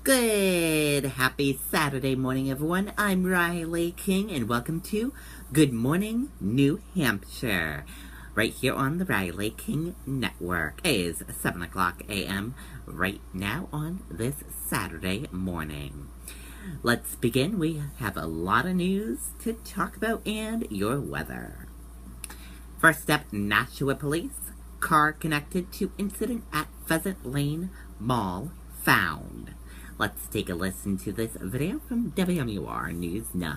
Good, happy Saturday morning, everyone. I'm Riley King, and welcome to Good Morning, New Hampshire, right here on the Riley King Network. It is 7 o'clock a.m. right now on this Saturday morning. Let's begin. We have a lot of news to talk about and your weather. First up, Nashua Police. Car connected to incident at Pheasant Lane Mall found. Let's take a listen to this video from WMUR News 9.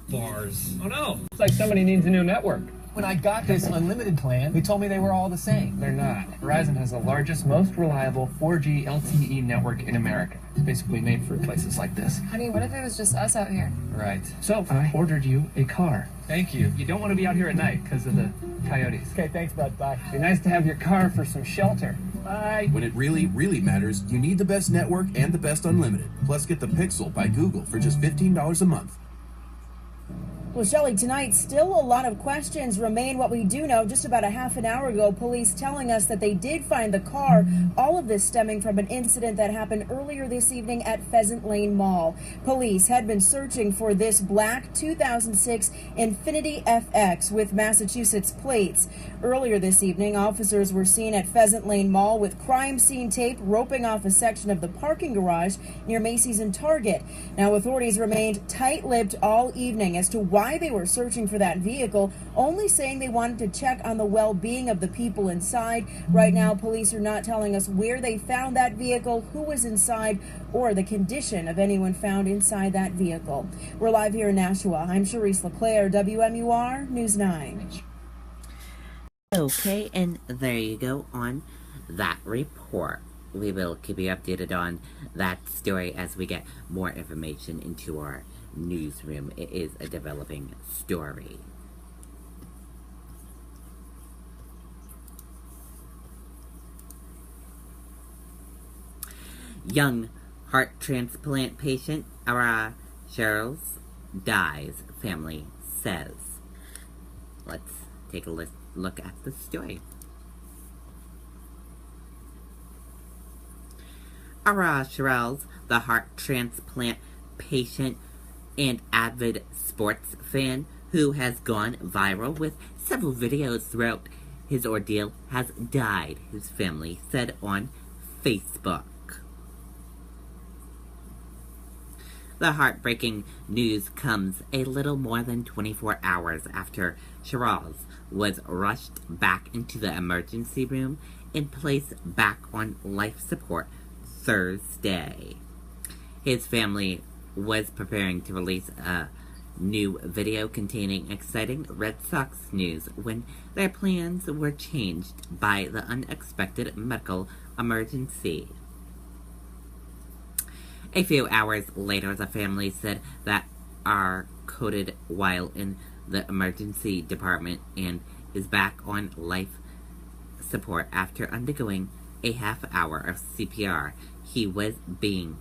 Bars. Oh no, it's like somebody needs a new network. When I got this unlimited plan, they told me they were all the same. They're not. Verizon has the largest, most reliable 4G LTE network in America. It's basically made for places like this. Honey, what if it was just us out here? Right. So I ordered you a car. Thank you. You don't want to be out here at night because of the coyotes. Okay, thanks, bud. Bye. Be nice to have your car for some shelter. Bye. When it really, really matters, you need the best network and the best unlimited. Plus, get the Pixel by Google for just $15 a month. Well, Shelley, tonight, still a lot of questions remain. What we do know, just about a half an hour ago, police telling us that they did find the car. All of this stemming from an incident that happened earlier this evening at Pheasant Lane Mall. Police had been searching for this black 2006 Infiniti FX with Massachusetts plates. Earlier this evening, officers were seen at Pheasant Lane Mall with crime scene tape roping off a section of the parking garage near Macy's and Target. Now, authorities remained tight-lipped all evening as to why they were searching for that vehicle, only saying they wanted to check on the well-being of the people inside. Right now, police are not telling us where they found that vehicle, who was inside, or the condition of anyone found inside that vehicle. We're live here in Nashua. I'm Charisse LeClaire, WMUR News 9. Okay, and there you go on that report. We will keep you updated on that story as we get more information into our newsroom. It is a developing story. Young heart transplant patient Ara Charles dies, family says. Let's take a look at the story. Ara Charles, the heart transplant patient and avid sports fan who has gone viral with several videos throughout his ordeal, has died, his family said on Facebook. The heartbreaking news comes a little more than 24 hours after Charles was rushed back into the emergency room and placed back on life support Thursday. His family was preparing to release a new video containing exciting Red Sox news when their plans were changed by the unexpected medical emergency. A few hours later, the family said that are coded while in the emergency department and is back on life support after undergoing a half hour of CPR. He was being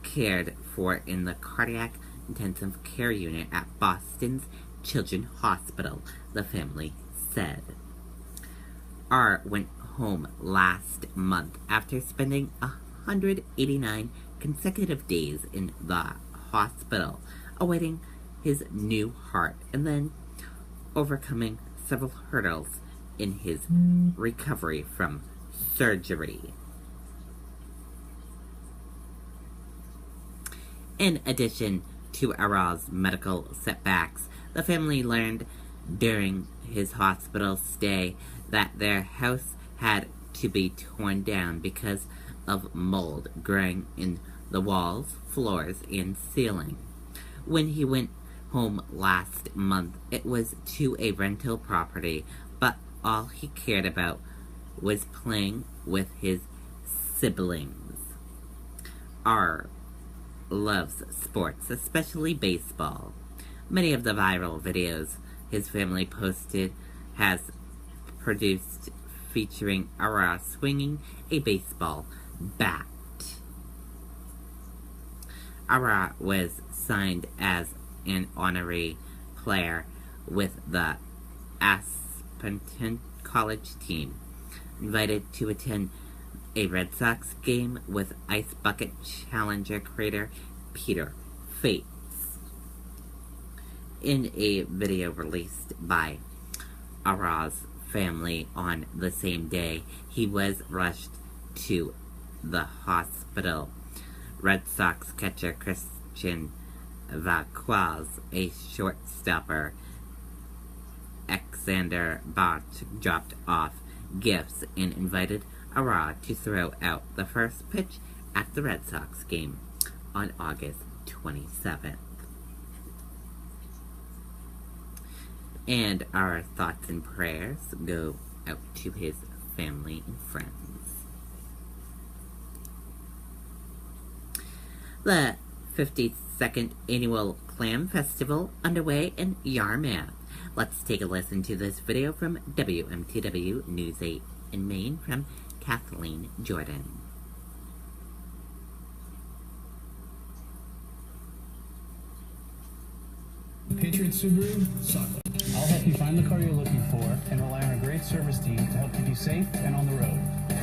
cared for in the cardiac intensive care unit at Boston's Children's Hospital, the family said. R went home last month after spending 189 consecutive days in the hospital, awaiting his new heart, and then overcoming several hurdles in his recovery from surgery. In addition to Ara's medical setbacks, the family learned during his hospital stay that their house had to be torn down because of mold growing in the walls, floors, and ceiling. When he went home last month, it was to a rental property, but all he cared about was playing with his siblings. R loves sports, especially baseball. Many of the viral videos his family posted has produced featuring Ara swinging a baseball bat. Ara was signed as an honorary player with the Aspenton College team, invited to attend a Red Sox game with Ice Bucket Challenger creator Peter Fates. In a video released by Araz's family on the same day, he was rushed to the hospital. Red Sox catcher Christian Vazquez, a shortstopper Alexander Bach dropped off gifts and invited Araz to throw out the first pitch at the Red Sox game on August 27th. And our thoughts and prayers go out to his family and friends. The 52nd Annual Clam Festival underway in Yarmouth. Let's take a listen to this video from WMTW News 8 in Maine from Kathleen Jordan. Patriot Subaru, Saco. I'll help you find the car you're looking for and rely on a great service team to help keep you safe and on the road.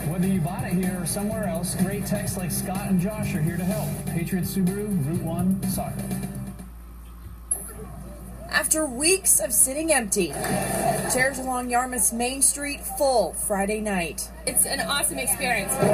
Whether you bought it here or somewhere else, great techs like Scott and Josh are here to help. Patriot Subaru, Route 1, Saco. After weeks of sitting empty, chairs along Yarmouth's Main Street full Friday night. It's an awesome experience. The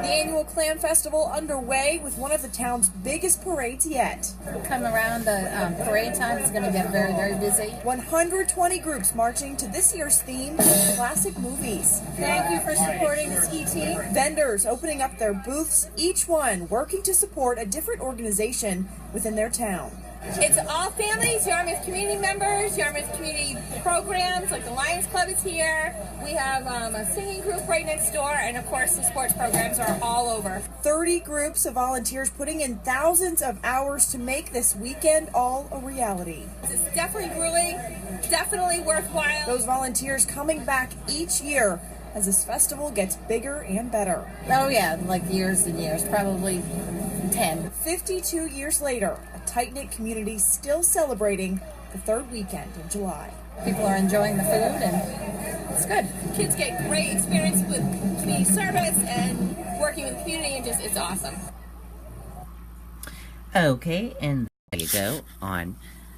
annual Clam Festival underway with one of the town's biggest parades yet. Come around the parade time, it's going to get very, very busy. 120 groups marching to this year's theme, classic movies. Thank you for supporting the ski team. Vendors opening up their booths, each one working to support a different organization within their town. It's all families, Yarmouth community members, Yarmouth community programs, like the Lions Club is here. We have a singing group right next door, and of course the sports programs are all over. 30 groups of volunteers putting in thousands of hours to make this weekend all a reality. It's definitely grueling, definitely worthwhile. Those volunteers coming back each year as this festival gets bigger and better. Oh yeah, like years and years, probably 10. 52 years later, a tight-knit community still celebrating the third weekend in July. People are enjoying the food and it's good. Kids get great experience with community service and working with the community, and just, it's awesome. Okay, and there you go on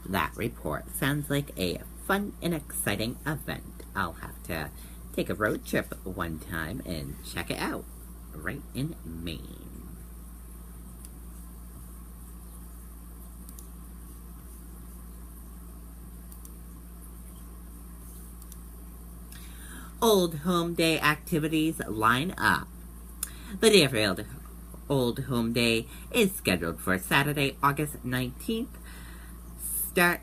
that report. Sounds like a fun and exciting event. I'll have to take a road trip one time and check it out right in Maine. Old Home Day activities line up. The Deerfield Old Home Day is scheduled for Saturday, August 19th. Start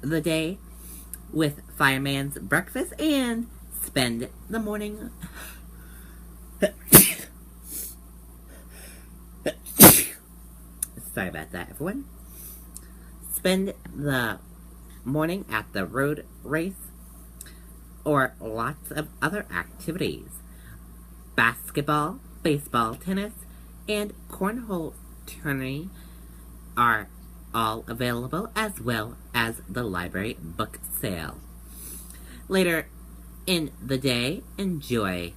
the day with fireman's breakfast and spend the morning sorry about that, everyone. Spend the morning at the road race or lots of other activities. Basketball, baseball, tennis, and cornhole tourney are all available, as well as the library book sale. Later in the day, enjoy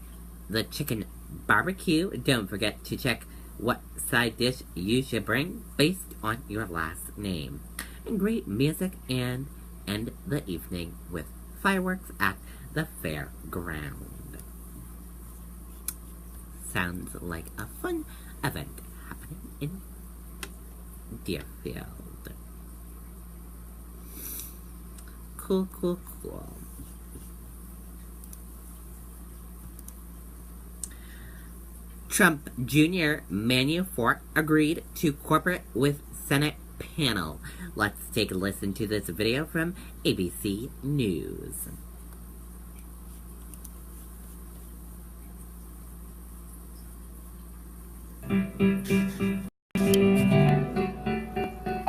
the chicken barbecue. Don't forget to check what side dish you should bring based on your last name. And great music, and end the evening with fireworks at the fairground. Sounds like a fun event happening in Deerfield. Cool, cool, cool. Trump Jr. Manafort agreed to cooperate with Senate panel. Let's take a listen to this video from ABC News.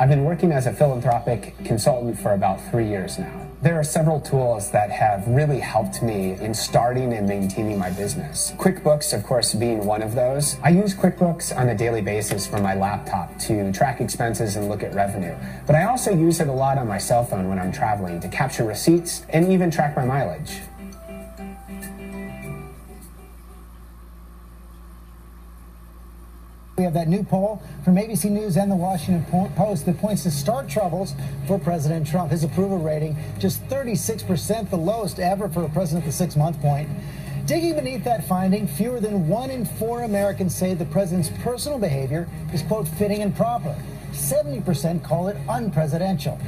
I've been working working as a philanthropic consultant for about 3 years now. There are several tools that have really helped me in starting and maintaining my business. QuickBooks, of course, being one of those. I use QuickBooks on a daily basis from my laptop to track expenses and look at revenue. But I also use it a lot on my cell phone when I'm traveling to capture receipts and even track my mileage. We have that new poll from ABC News and the Washington Post that points to stark troubles for President Trump. His approval rating just 36%, the lowest ever for a president at the 6-month point. Digging beneath that finding, fewer than 1 in 4 Americans say the president's personal behavior is, quote, fitting and proper. 70% call it unpresidential.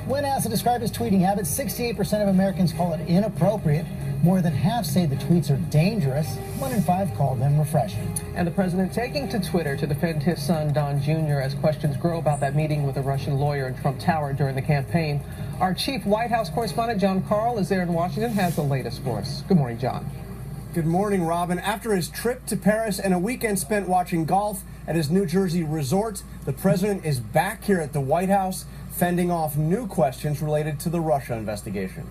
When asked to describe his tweeting habits, 68% of Americans call it inappropriate. More than half say the tweets are dangerous. 1 in 5 call them refreshing. And the president taking to Twitter to defend his son, Don Jr., as questions grow about that meeting with a Russian lawyer in Trump Tower during the campaign. Our chief White House correspondent, John Carl, is there in Washington, has the latest for us. Good morning, John. Good morning, Robin. After his trip to Paris and a weekend spent watching golf at his New Jersey resort, the president is back here at the White House, fending off new questions related to the Russia investigation.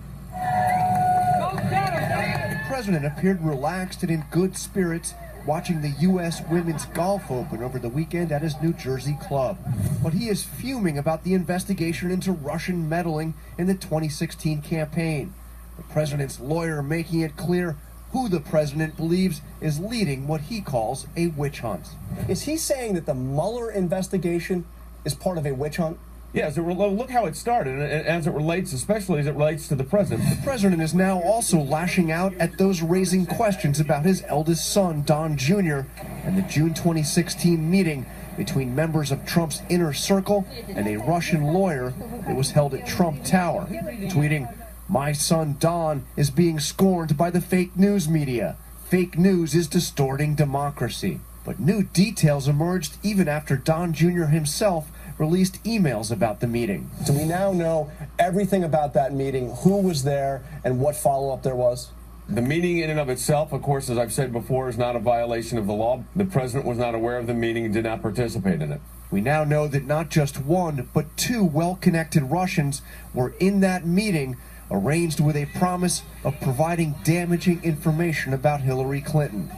The president appeared relaxed and in good spirits watching the U.S. Women's Golf Open over the weekend at his New Jersey club. But he is fuming about the investigation into Russian meddling in the 2016 campaign. The president's lawyer making it clear who the president believes is leading what he calls a witch hunt. Is he saying that the Mueller investigation is part of a witch hunt? Yes, look how it started, and as it relates, especially as it relates to the president. The president is now also lashing out at those raising questions about his eldest son, Don Jr., and the June 2016 meeting between members of Trump's inner circle and a Russian lawyer that was held at Trump Tower, tweeting, "My son Don is being scorned by the fake news media. Fake news is distorting democracy." But new details emerged even after Don Jr. himself released emails about the meeting. Do we now know everything about that meeting, who was there, and what follow-up there was? The meeting in and of itself, of course, as I've said before, is not a violation of the law. The president was not aware of the meeting and did not participate in it. We now know that not just one, but 2 well-connected Russians were in that meeting, arranged with a promise of providing damaging information about Hillary Clinton.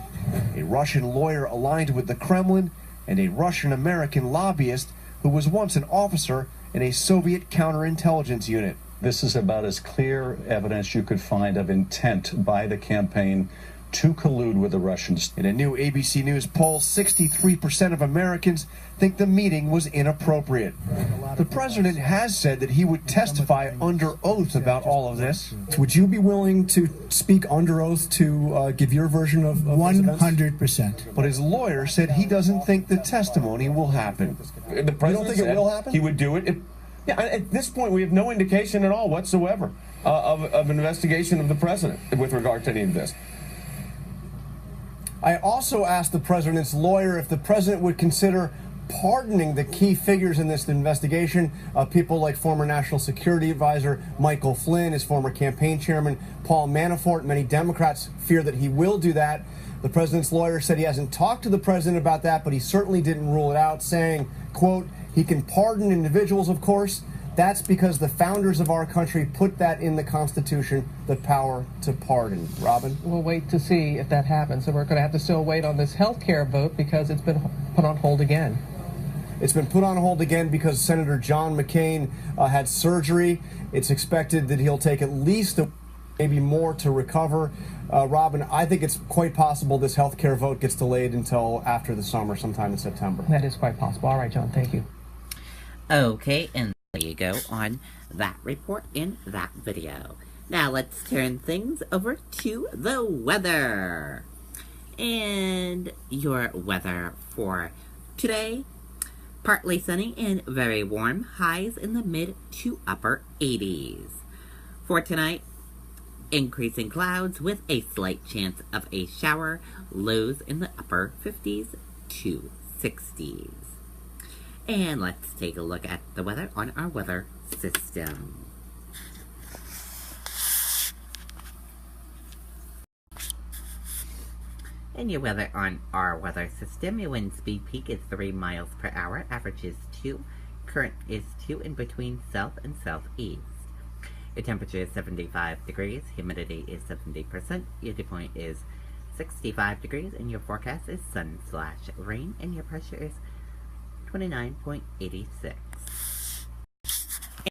A Russian lawyer aligned with the Kremlin and a Russian-American lobbyist who was once an officer in a Soviet counterintelligence unit. This is about as clear evidence you could find of intent by the campaign to collude with the Russians. In a new ABC News poll, 63% of Americans think the meeting was inappropriate. The president has said that he would testify under oath about all of this. Would you be willing to speak under oath to give your version of 100%. But his lawyer said he doesn't think the testimony will happen. The president You don't think it will happen? He would do it. Yeah, at this point, we have no indication at all whatsoever of an investigation of the president with regard to any of this. I also asked the president's lawyer if the president would consider pardoning the key figures in this investigation, people like former National Security Advisor Michael Flynn, his former campaign chairman Paul Manafort. Many Democrats fear that he will do that. The president's lawyer said he hasn't talked to the president about that, but he certainly didn't rule it out, saying, quote, "He can pardon individuals, of course. That's because the founders of our country put that in the Constitution, the power to pardon." Robin? We'll wait to see if that happens. And we're going to have to still wait on this health care vote because it's been put on hold again. It's been put on hold again because Senator John McCain had surgery. It's expected that he'll take at least maybe more to recover. Robin, I think it's quite possible this health care vote gets delayed until after the summer, sometime in September. That is quite possible. All right, John, thank you. Okay, and there you go on that report in that video. Now let's turn things over to the weather. And your weather for today, partly sunny and very warm, highs in the mid to upper 80s. For tonight, increasing clouds with a slight chance of a shower, lows in the upper 50s to 60s. And let's take a look at the weather on our weather system. And your weather on our weather system, your wind speed peak is 3 miles per hour, average is 2. current is 2 in between south and southeast. Your temperature is 75 degrees, humidity is 70%, your dew point is 65 degrees, and your forecast is sun/rain, and your pressure is 29.86.